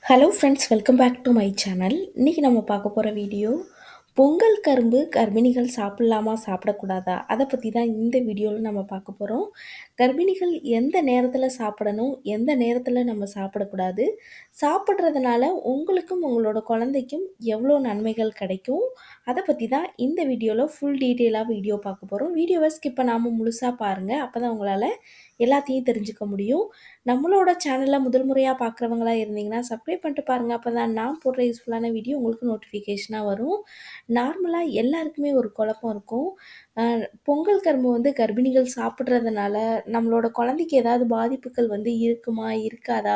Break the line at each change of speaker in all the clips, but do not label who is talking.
Hello friends, welcome back to my channel. இன்றைக்கி நம்ம பார்க்க போகிற வீடியோ பொங்கல் கரும்பு கர்ப்பிணிகள் சாப்பிட்லாமா சாப்பிடக்கூடாதா அதை பற்றி தான் இந்த வீடியோவில் நம்ம பார்க்க போகிறோம். கர்ப்பிணிகள் எந்த நேரத்தில் சாப்பிடணும், எந்த நேரத்தில் நம்ம சாப்பிடக்கூடாது, சாப்பிட்றதுனால உங்களுக்கும் உங்களோட குழந்தைக்கும் எவ்வளோ நன்மைகள் கிடைக்கும், அதை பற்றி தான் இந்த வீடியோவில் ஃபுல் டீட்டெயிலாக வீடியோ பார்க்க போகிறோம். வீடியோவை ஸ்கிப் பண்ணாமல் முழுசாக பாருங்கள், அப்போ தான் உங்களால் எல்லாத்தையும் தெரிஞ்சுக்க முடியும். நம்மளோட சேனலை முதல் முறையாக பார்க்குறவங்களா இருந்தீங்கன்னா சப்ஸ்கிரைப் பண்ணிட்டு பாருங்கள், அப்போ தான் நான் போடுற யூஸ்ஃபுல்லான வீடியோ உங்களுக்கு நோட்டிஃபிகேஷனாக வரும். நார்மலாக எல்லாருக்குமே ஒரு குழப்பம் இருக்கும். பொங்கல் கரும்பு வந்து கர்ப்பிணிகள் சாப்பிட்றதுனால நம்மளோட குழந்தைக்கு ஏதாவது பாதிப்புகள் வந்து இருக்குமா இருக்காதா,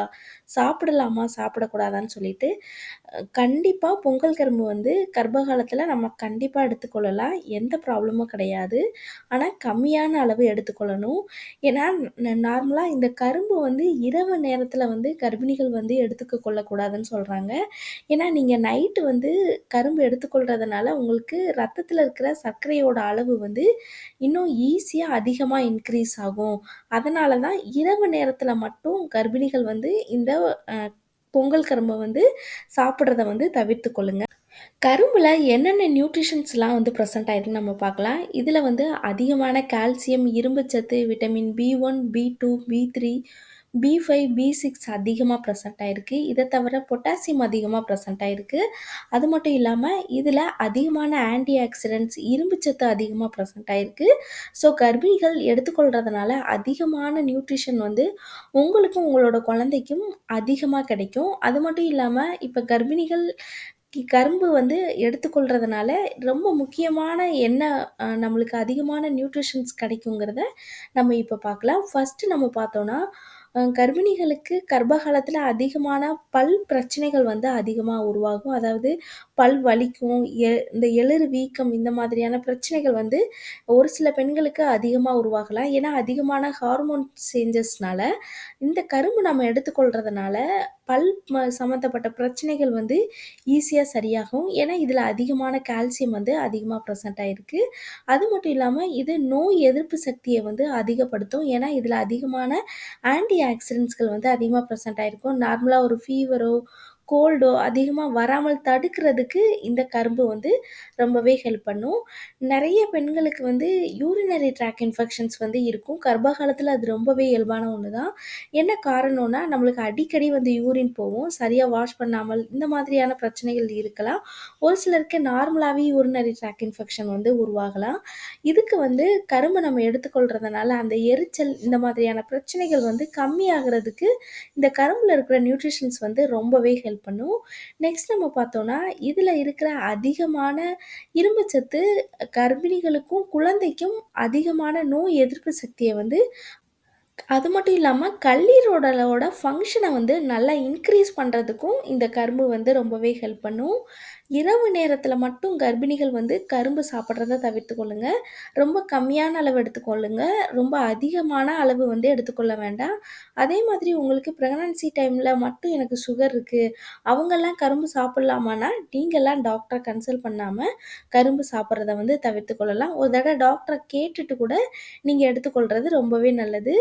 சாப்பிடலாமா சாப்பிடக்கூடாதான்னு சொல்லிட்டு கண்டிப்பாக பொங்கல் கரும்பு வந்து கர்ப்ப காலத்தில் நம்ம கண்டிப்பாக எடுத்துக்கொள்ளலாம், எந்த ப்ராப்ளமும் கிடையாது. ஆனால் கம்மியான அளவு எடுத்துக்கொள்ளணும். ஏன்னா நார்மலாக இந்த கரும்பு வந்து இரவு நேரத்தில் வந்து கர்ப்பிணிகள் வந்து எடுத்துக்க கொள்ளக்கூடாதுன்னு சொல்கிறாங்க. ஏன்னா நீங்கள் நைட்டு வந்து கரும்பு எடுத்துக்கொள்கிறதுனால உங்களுக்கு ரத்தத்தில் இருக்கிற சர்க்கரையோட அளவு வந்து இன்னும் ஈஸியாக அதிகமாக இன்க்ரீஸ் ஆகும். அதனால தான் இரவு நேரத்தில் மட்டும் கர்ப்பிணிகள் வந்து இந்த பொங்கல் கரும்பை வந்து சாப்பிட்றத வந்து தவிர்த்து கொள்ளுங்க. கரும்பில் என்னென்ன நியூட்ரிஷன்ஸ்லாம் வந்து ப்ரெசென்ட் ஆயிருக்குன்னு நம்ம பார்க்கலாம். இதில் வந்து அதிகமான கால்சியம், இரும்புச்சத்து, vitamin B1, B2, B3, B5, B6 அதிகமாக ப்ரெசென்ட் ஆயிருக்கு. இதை தவிர பொட்டாசியம் அதிகமாக ப்ரெசென்ட் ஆயிருக்கு. அது மட்டும் இல்லாமல் இதில் அதிகமான ஆன்டி ஆக்சிடென்ட்ஸ், இரும்புச்சத்து அதிகமாக ப்ரெசென்ட் ஆயிருக்கு. ஸோ கர்ப்பிணிகள் எடுத்துக்கொள்கிறதுனால அதிகமான நியூட்ரிஷன் வந்து உங்களுக்கும் உங்களோட குழந்தைக்கும் அதிகமாக கிடைக்கும். அது மட்டும் இல்லாமல் இப்போ கர்ப்பிணிகள் கரும்பு வந்து எடுத்துக்கொள்கிறதுனால ரொம்ப முக்கியமான என்ன நம்மளுக்கு அதிகமான நியூட்ரிஷன்ஸ் கிடைக்குங்கிறத நம்ம இப்போ பார்க்கலாம். ஃபஸ்ட்டு நம்ம பார்த்தோன்னா கர்ப்பிணிகளுக்கு கர்ப்ப காலத்தில் அதிகமான பல் பிரச்சனைகள் வந்து அதிகமாக உருவாகும். அதாவது பல் வலிக்கும், இந்த எளிறு வீக்கம், இந்த மாதிரியான பிரச்சனைகள் வந்து ஒரு சில பெண்களுக்கு அதிகமாக உருவாகலாம். ஏன்னா அதிகமான ஹார்மோன் சேஞ்சஸ்னால இந்த கரும்பு நம்ம எடுத்துக்கொள்கிறதுனால பல் சம்மந்தப்பட்ட பிரச்சனைகள் வந்து ஈஸியாக சரியாகும். ஏன்னா இதில் அதிகமான கால்சியம் வந்து அதிகமாக ப்ரெசென்ட் ஆகிருக்கு. அது மட்டும் இல்லாமல் இது நோய் எதிர்ப்பு சக்தியை வந்து அதிகப்படுத்தும். ஏன்னா இதில் அதிகமான ஆன்டி ஆக்சிடென்ட்ஸ்கள் வந்து அதிகமாக ப்ரெசென்ட் ஆகிருக்கும். நார்மலாக ஒரு ஃபீவரோ கோல்டோ அதிகமாக வராமல் தடுக்கிறதுக்கு இந்த கரும்பு வந்து ரொம்பவே ஹெல்ப் பண்ணும். நிறைய பெண்களுக்கு வந்து யூரினரி ட்ராக் இன்ஃபெக்ஷன்ஸ் வந்து இருக்கும். கர்ப்ப காலத்தில் அது ரொம்பவே இயல்பான ஒன்று தான். என்ன காரணம்னா நம்மளுக்கு அடிக்கடி வந்து யூரின் போகும், சரியாக வாஷ் பண்ணாமல், இந்த மாதிரியான பிரச்சனைகள் இருக்கலாம். ஒரு சிலருக்கு நார்மலாகவே யூரினரி ட்ராக் இன்ஃபெக்ஷன் வந்து உருவாகலாம். இதுக்கு வந்து கரும்பு நம்ம எடுத்துக்கொள்கிறதுனால அந்த எரிச்சல், இந்த மாதிரியான பிரச்சனைகள் வந்து கம்மியாகிறதுக்கு இந்த கரும்பில் இருக்கிற நியூட்ரிஷன்ஸ் வந்து ரொம்பவே ஹெல்ப் பண்ணும். நெக்ஸ்ட் நம்ம பார்த்தோன்னா இதில் இருக்கிற அதிகமான இரும்புச்சத்து கர்ப்பிணிகளுக்கும் குழந்தைக்கும் அதிகமான நோய் எதிர்ப்பு சக்தியை வந்து, அது மட்டும் இல்லாமல் கல்லீரலோட ஃபங்க்ஷனை வந்து நல்லா இன்க்ரீஸ் பண்ணுறதுக்கும் இந்த கரும்பு வந்து ரொம்பவே ஹெல்ப் பண்ணும். இரவு நேரத்தில் மட்டும் கர்ப்பிணிகள் வந்து கரும்பு சாப்பிட்றத தவிர்த்து கொள்ளுங்க. ரொம்ப கம்மியான அளவு எடுத்துக்கொள்ளுங்க. ரொம்ப அதிகமான அளவு வந்து எடுத்துக்கொள்ள வேண்டாம். அதே மாதிரி உங்களுக்கு ப்ரெக்னன்சி டைமில் மட்டும் எனக்கு சுகர் இருக்குது, அவங்கெல்லாம் கரும்பு சாப்பிட்லாமான்னா நீங்கள்லாம் டாக்டரை கன்சல்ட் பண்ணாமல் கரும்பு சாப்பிட்றத வந்து தவிர்த்து கொள்ளலாம். ஒரு தடவை டாக்டரை கேட்டுட்டு கூட நீங்கள் எடுத்துக்கொள்கிறது ரொம்பவே நல்லது.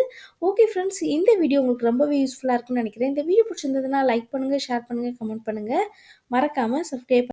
ஓகே ஃப்ரெண்ட்ஸ், இந்த வீடியோ உங்களுக்கு ரொம்பவே யூஸ்ஃபுல்லாக இருக்குன்னு நினைக்கிறேன். இந்த வீடியோ பிடிச்சிருந்ததுன்னா லைக் பண்ணுங்கள், ஷேர் பண்ணுங்கள், கமெண்ட் பண்ணுங்கள். மறக்காமல் சப்ஸ்கிரைப்